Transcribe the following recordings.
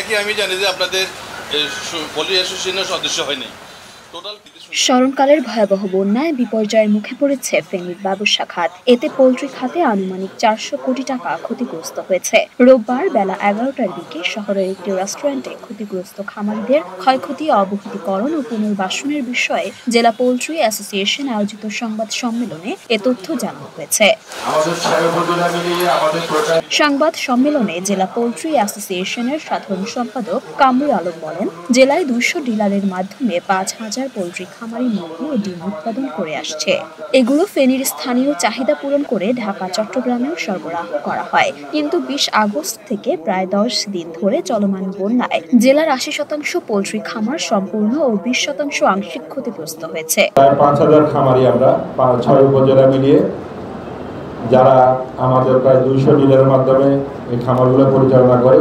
নাকি আমি জানি যে আপনাদের পোল্ট্রি অ্যাসোসিয়েশনের সদস্য হয়নি। স্মরণকালের ভয়াবহ বন্যায় বিপর্যয়ের মুখে পড়েছে ফেনীর ব্যবসা খাত। এতে পোল্ট্রি খাতে আনুমানিক 400 কোটি টাকা ক্ষতিগ্রস্ত হয়েছে। রোববার বেলা 11টার দিকে শহরের একটি রেস্টুরেন্টে ক্ষতিগ্রস্ত খামারিদের ক্ষয়ক্ষতি অবহিতকরণ ও পুনর্বাসনের বিষয়ে জেলা পোল্ট্রি অ্যাসোসিয়েশন আয়োজিত সংবাদ সম্মেলনে এ তথ্য জানানো হয়েছে। সংবাদ সম্মেলনে জেলা পোল্ট্রি অ্যাসোসিয়েশনের সাধারণ সম্পাদক কামরুল আলম বলেন, জেলায় 200 ডিলারের মাধ্যমে 5000 পোল্ট্রি খামারি মুরগি ও ডিম উৎপাদন করে আসছে। এগুলো ফেনীর স্থানীয় চাহিদা পূরণ করে ঢাকা চট্টগ্রামেও সরবরাহ করা হয়। কিন্তু 20 আগস্ট থেকে প্রায় 10 দিন ধরে চলমান বন্যায় জেলার 80% পোল্ট্রি খামার সম্পূর্ণ ও 20% আংশিক ক্ষতিগ্রস্ত হয়েছে। প্রায় 5000 খামারি আমরা 6 উপজেলা মিলিয়ে, যারা আমাদের প্রায় 200 ডিলারের মাধ্যমে এই খামারগুলো পরিচালনা করে,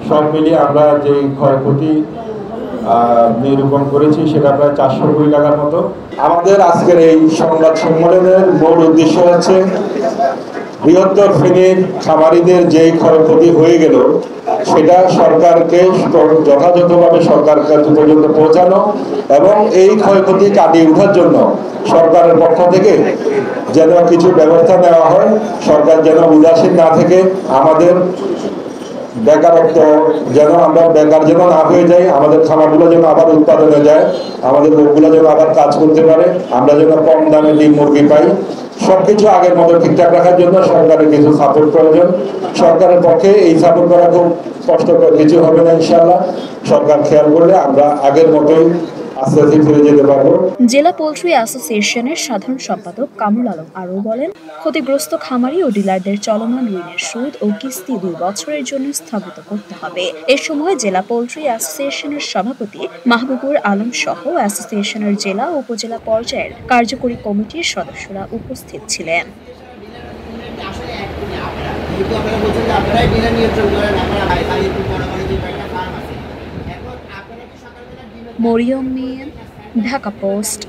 সব মিলিয়ে আমরা যে ক্ষয়ক্ষতি নিরূপণ করেছি সেটা প্রায় 400 কোটি টাকার মতো। আমাদের আজকের এই সংবাদ সম্মেলনের মূল উদ্দেশ্য হচ্ছে বৃহত্তর ফেনীর খামারিদের যে ক্ষয়ক্ষতি হয়ে গেল সেটা সরকারকে যথাযথভাবে সরকার পর্যন্ত পৌঁছানো এবং এই ক্ষয়ক্ষতি কাটিয়ে ওঠার জন্য সরকারের পক্ষ থেকে যেন কিছু ব্যবস্থা নেওয়া হয়। সরকার যেন উদাসীন না থেকে আমাদের বেকারত্ব যেন আমরা বেকার যেন না হয়ে যাই, আমাদের খামারগুলো যেন আবার উৎপাদনে যায়, আমাদের লোকগুলো যেন আবার কাজ করতে পারে, আমরা যেন কম দামে ডিম মুরগি পাই। সবকিছু আগের মতো ঠিকঠাক রাখার জন্য সরকারের কিছু সাপোর্ট প্রয়োজন। সরকারের পক্ষে এই সাপোর্ট করা খুব কষ্টকর কিছু হবে না ইনশাআল্লাহ। সরকার খেয়াল করলে আমরা আগের মতোই আস্তে আস্তে ফিরে যেতে পারবো। জেলা পোল্ট্রি অ্যাসোসিয়েশনের সাধারণ সম্পাদক কামরুল আলম আরও বলেন, ক্ষতিগ্রস্ত খামারি ও ডিলারদের চলমান ঋণের সুদ ও কিস্তি 2 বছরের জন্য স্থগিত করতে হবে। এ সময় জেলা পোল্ট্রি অ্যাসোসিয়েশনের সভাপতি মাহবুবুর আলম সহ অ্যাসোসিয়েশনের জেলা ও উপজেলা পর্যায়ের কার্যকরী কমিটির সদস্যরা উপস্থিত ছিলেন। মরিয়ম মিয়া, ঢাকা পোস্ট।